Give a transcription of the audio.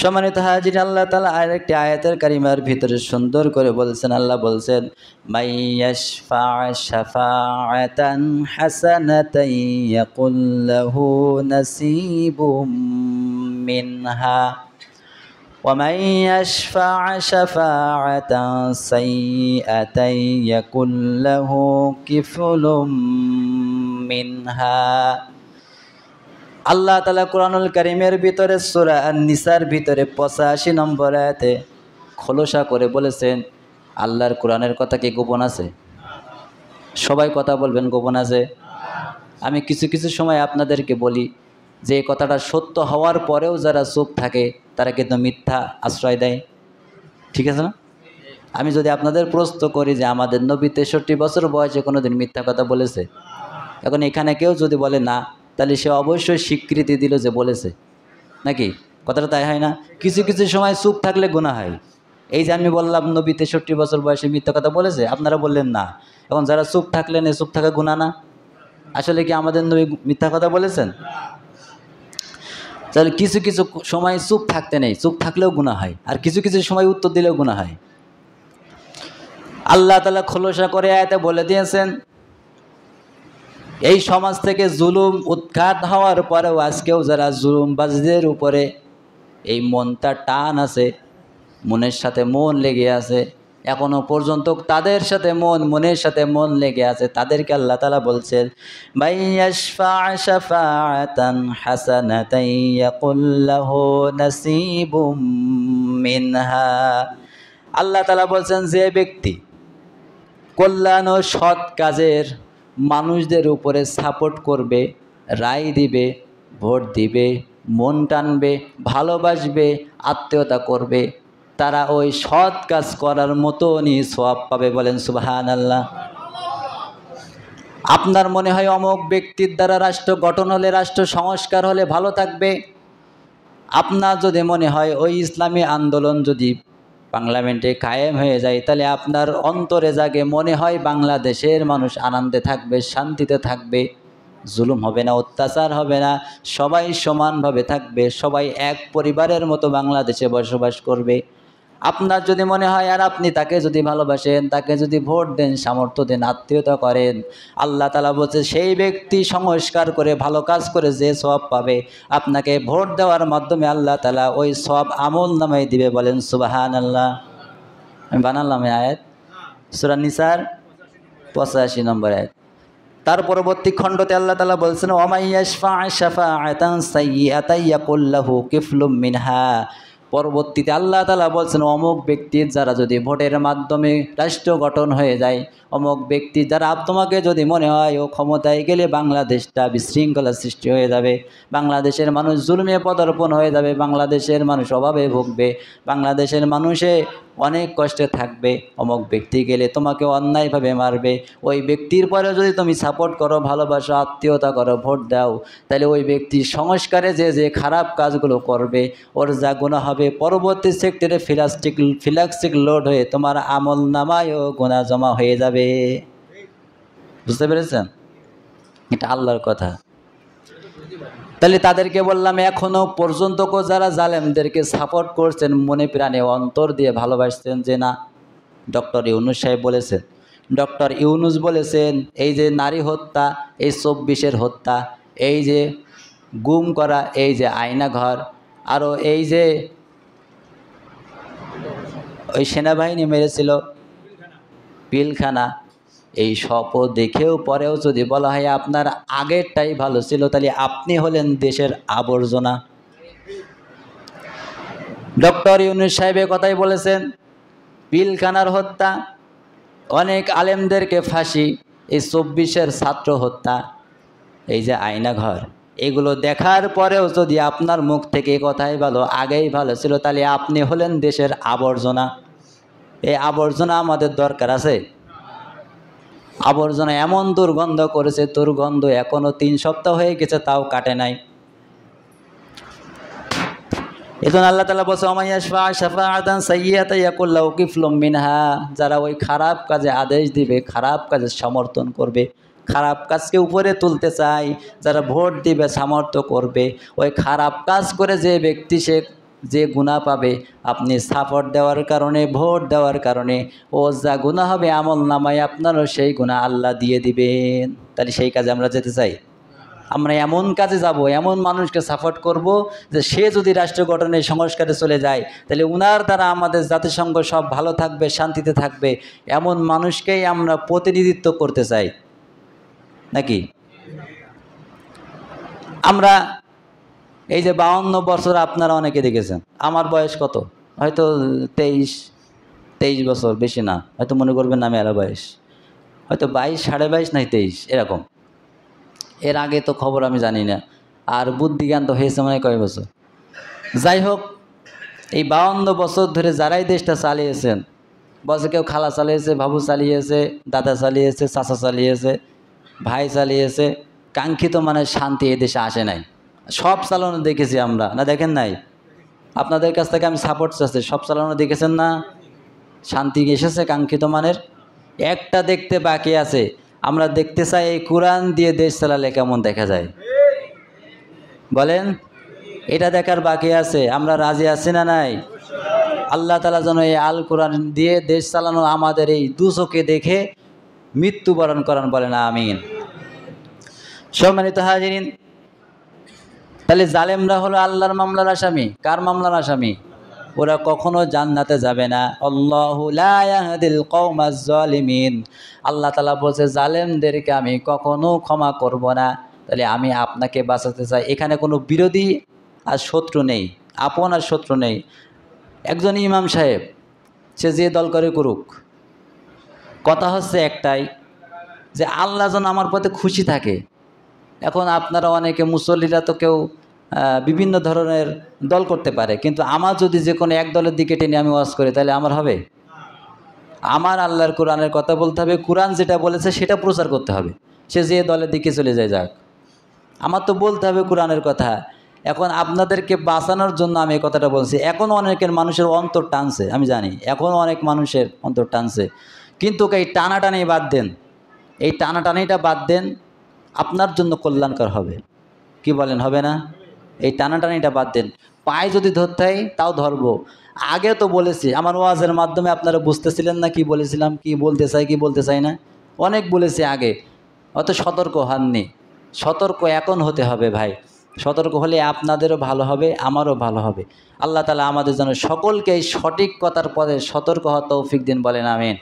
সম্মানিত হাজির, আল্লাহ তাআলা আরেকটি আয়াতের কারিমার ভিতরে সুন্দর করে বলছেন। আল্লাহ বলছেন, মাইয়াশফা শাফাআতান হাসানাতান ইয়াকুল লাহু নাসিবুম মিনহা ওয়া মাইয়াশফা শাফাআতান সাইয়্যাতান ইয়াকুল লাহু কিফলুম মিনহা। আল্লাহ তাআলা কুরআনুল কারীমের ভিতরে সূরা আন-নিসার ভিতরে 85 নম্বর আয়াতে খোলসা করে বলেছেন, আল্লাহর কোরআনের কথা কি গোপন আছে? সবাই কথা বলবেন, গোপন আছে? আমি কিছু কিছু সময় আপনাদেরকে বলি যে এই কথাটা সত্য হওয়ার পরেও যারা চুপ থাকে তারা কিন্তু মিথ্যা আশ্রয় দেয়। ঠিক আছে না? আমি যদি আপনাদের প্রশ্ন করি যে আমাদের নবী 63 বছর বয়সে কোনোদিন মিথ্যা কথা বলেছে? এখন এখানে কেউ যদি বলে না, তাহলে সে অবশ্যই স্বীকৃতি দিল যে বলেছে, নাকি? কথাটা তাই হয় না? কিছু কিছু সময় চুপ থাকলে গুনাহ হয়। এই যে আমি বললাম নবী 63 বছর বয়সে মিথ্যা কথা বলেছে, আপনারা বললেন না। এখন যারা চুপ থাকলেন, এই চুপ থাকা গুনাহ না? আসলে কি আমাদের নবী মিথ্যা কথা বলেছেন? তাহলে কিছু কিছু সময় চুপ থাকতে নেই, চুপ থাকলেও গুনাহ হয়, আর কিছু কিছু সময় উত্তর দিলেও গুনাহ হয়। আল্লাহ তাআলা খোলসা করে আয়াতে বলে দিয়েছেন, এই সমাজ থেকে জুলুম উৎখাত হওয়ার পরেও আজকেও যারা জুলুমবাজদের উপরে এই মনটা টান আছে, মনের সাথে মন লেগে আছে, এখনো পর্যন্ত তাদের সাথে মনের সাথে মন লেগে আছে, তাদেরকে আল্লাহ তাআলা বলছেন, মাইয়াশফা শাফাআতান হাসানাতান ইয়াকুল লাহু নাসিবুম মিনহা। আল্লাহ তাআলা বলছেন, যে ব্যক্তি কল্যাণ ও সৎ কাজের মানুষদের উপরে সাপোর্ট করবে, রায় দিবে, ভোট দিবে, মন টানবে, ভালোবাসবে, আত্মীয়তা করবে, তারা ওই সৎ কাজ করার মতনই সওয়াব পাবে। বলেন সুবহানাল্লাহ। আপনার মনে হয় অমুক ব্যক্তির দ্বারা রাষ্ট্র গঠন হলে, রাষ্ট্র সংস্কার হলে ভালো থাকবে। আপনার যদি মনে হয় ওই ইসলামী আন্দোলন যদি পার্লামেন্টে কায়েম হয়ে যায়, তাহলে আপনার অন্তরে জাগে মনে হয় বাংলাদেশের মানুষ আনন্দে থাকবে, শান্তিতে থাকবে, জুলুম হবে না, অত্যাচার হবে না, সবাই সমানভাবে থাকবে, সবাই এক পরিবারের মতো বাংলাদেশে বসবাস করবে। আপনার যদি মনে হয় আর আপনি তাকে যদি ভালোবাসেন, তাকে যদি ভোট দেন, সামর্থ্য দেন, আত্মীয়তা করেন, আল্লাহ তাআলা বলছে সেই ব্যক্তি সংস্কার করে ভালো কাজ করে যে সওয়াব পাবে, আপনাকে ভোট দেওয়ার মাধ্যমে আল্লাহ তাআলা ওই সওয়াব আমল নামায় দিবে। বলেন সুবহানাল্লাহ। আমি বানালাম এই আয়াত, সূরা নিসার 85 নম্বর আয়াত। তার পরবর্তী খণ্ডতে আল্লাহ তাআলা বলছেন, ওয়া মাইয়াশফা শাফাআতান সাইয়্যাতান ইয়াকুল লাহু কিফলুম মিনহা। পরবর্তীতে আল্লাহ তাআলা বলছেন, অমুক ব্যক্তির যারা যদি ভোটের মাধ্যমে রাষ্ট্র গঠন হয়ে যায়, অমুক ব্যক্তি যারা, তোমাকে যদি মনে হয় ও ক্ষমতায় গেলে বাংলাদেশটা বিশৃঙ্খলা সৃষ্টি হয়ে যাবে, বাংলাদেশের মানুষ জুলুমে পদার্পণ হয়ে যাবে, বাংলাদেশের মানুষ অভাবে ভুগবে, বাংলাদেশের মানুষে অনেক কষ্টে থাকবে, অমুক ব্যক্তি গেলে তোমাকে অন্যায়ভাবে মারবে, ওই ব্যক্তির পরে যদি তুমি সাপোর্ট করো, ভালোবাসো, আত্মীয়তা করো, ভোট দাও, তাহলে ওই ব্যক্তি সংস্কারে যে যে খারাপ কাজগুলো করবে, ওর যা গুনাহ হবে পরবর্তী সেক্টরে ফিলাক্সিক লোড হয়ে তোমার আমল নামায়ও গুনাহ জমা হয়ে যাবে। বুঝতে পেরেছেন? এটা আল্লাহর কথা। তাহলে তাদেরকে বললাম, এখনো পর্যন্ত যারা জালেমদেরকে সাপোর্ট করছেন, মনে প্রাণে অন্তর দিয়ে ভালোবাসছেন যে না। ডক্টর ইউনূস সাহেব বলেছেন, ডক্টর ইউনূস বলেছেন, এই যে নারী হত্যা, এই 24-এর হত্যা, এই যে গুম করা, এই যে আয়নাঘর, আরও এই যে ওই সেনাবাহিনী মেরেছিল পিলখানা, এই সব দেখেও পরেও যদি বলা হয় আপনার আগেরটাই ভালো ছিল, তাহলে আপনি হলেন দেশের আবর্জনা। ডক্টর ইউনূস সাহেব কথাই বলেছেন, পিলখানার হত্যা, অনেক আলেমদেরকে ফাঁসি, এই 24-এর ছাত্র হত্যা, এই যে আয়নাঘর, এগুলো দেখার পরেও যদি আপনার মুখ থেকে কথাই ভালো, আগেই ভালো ছিল, তাহলে আপনি হলেন দেশের আবর্জনা। এই আবর্জনা আমাদের দরকার আছে? আবর্জনা এমন দুর্গন্ধ করেছে, দুর্গন্ধ এখনো 3 সপ্তাহ হয়ে গেছে, তাও কাটে নাই। এজন্য আল্লাহ তাআলা বলছে, ওয়া মাইয়াশফা শাফাআতান সাইয়্যাতান ইয়াকুল লাহু কিফলুম মিনহা। যারা ওই খারাপ কাজে আদেশ দিবে, খারাপ কাজে সমর্থন করবে, খারাপ কাজকে উপরে তুলতে চায়, যারা ভোট দিবে, সামর্থ্য করবে, ওই খারাপ কাজ করে যে ব্যক্তি সে যে গুনাহ পাবে আপনি সাপোর্ট দেওয়ার কারণে, ভোট দেওয়ার কারণে, ও যা গুনাহ হবে আমল নামায় আপনারও সেই গুনাহ আল্লাহ দিয়ে দিবেন। তাহলে সেই কাজে আমরা যেতে চাই? আমরা এমন কাজে যাব, এমন মানুষকে সাপোর্ট করব যে সে যদি রাষ্ট্র গঠনের সংস্কারে চলে যায় তাহলে উনার দ্বারা আমাদের জাতিসংঘ সব ভালো থাকবে, শান্তিতে থাকবে, এমন মানুষকেই আমরা প্রতিনিধিত্ব করতে চাই নাকি? আমরা এই যে 52 বছর আপনারা অনেকে দেখেছেন, আমার বয়স কত? হয়তো 23 বছর, বেশি না, হয়তো মনে করবেন না মেলা বয়স, হয়তো 22, 22.5 নাই 23 এরকম। এর আগে তো খবর আমি জানি না। আর বুদ্ধিজ্ঞান তো হয়েছে মানে কয় বছর। যাই হোক, এই 52 বছর ধরে যারাই দেশটা চালিয়েছেন, বলছে কেউ খালা চালিয়েছে, বাবু চালিয়েছে, দাদা চালিয়েছে, চাচা চালিয়েছে, ভাই চালিয়েছে, কাঙ্ক্ষিত মানে শান্তি এ দেশে আসে নাই। সব চালানো দেখেছি আমরা, না দেখেন নাই? আপনাদের কাছ থেকে আমি সাপোর্ট চাচ্ছি, সব চালানো দেখেছেন না? শান্তি এসেছে কাঙ্ক্ষিত মানের? একটা দেখতে বাকি আছে, আমরা দেখতে চাই এই কোরআন দিয়ে দেশ চালালে কেমন দেখা যায়, বলেন? এটা দেখার বাকি আছে। আমরা রাজি আছি না নাই? আল্লাহ তাআলা যেন এই আল কোরআন দিয়ে দেশ চালানো আমাদের এই দুচোখে দেখে মৃত্যুবরণ করান, বলেন আমিন। সম্মানিত হাজিরিন, তাহলে জালেমরা হলো আল্লাহর মামলার আসামি। কার মামলার আসামি? ওরা কখনো জান্নাতে যাবে না। আল্লাহু লা ইয়াহদিল কওমাজ জালিমিন। আল্লাহ তাআলা বলছে জালেমদেরকে আমি কখনো ক্ষমা করব না। তাহলে আমি আপনাকে বাঁচাতে চাই। এখানে কোনো বিরোধী আর শত্রু নেই, আপন আর শত্রু নেই। একজন ইমাম সাহেব, সে যে দল করে করুক, কথা হচ্ছে একটাই, যে আল্লাহ যেন আমার প্রতি খুশি থাকে। এখন আপনারা অনেকে মুসল্লিরা তো কেউ বিভিন্ন ধরনের দল করতে পারে, কিন্তু আমার যদি যে কোনো এক দলের দিকে টেনে আমি ওয়াজ করি তাহলে আমার হবে? আমার আল্লাহর কোরআনের কথা বলতে হবে, কোরআন যেটা বলেছে সেটা প্রচার করতে হবে। সে যে দলের দিকে চলে যায় যাক, আমার তো বলতে হবে কোরআনের কথা। এখন আপনাদেরকে বাঁচানোর জন্য আমি এই কথাটা বলছি। এখন অনেকের মানুষের অন্তর টানছে, আমি জানি, এখন অনেক মানুষের অন্তর টানছে, কিন্তু এই টানাটানি বাদ দেন, এই টানাটানিটা বাদ দেন, আপনার জন্য কল্যাণকর হবে। কি বলেন, হবে না? এই টানাটানিটা বাদ দেন। পায়ে যদি ধরতে হয় তাও ধরবো। আগে তো বলেছি, আমার ওয়াজের মাধ্যমে আপনারা বুঝতেছিলেন না কি বলেছিলাম, কি বলতে চাই, কি বলতে চাই না, অনেক বলেছি আগে। অত সতর্ক হননি। সতর্ক এখন হতে হবে ভাই। সতর্ক হলে আপনাদেরও ভালো হবে, আমারও ভালো হবে। আল্লাহ তাআলা আমাদের যেন সকলকে এই সঠিক কথার পথে সতর্ক হওয়ার তৌফিক দিন, বলেন আমিন।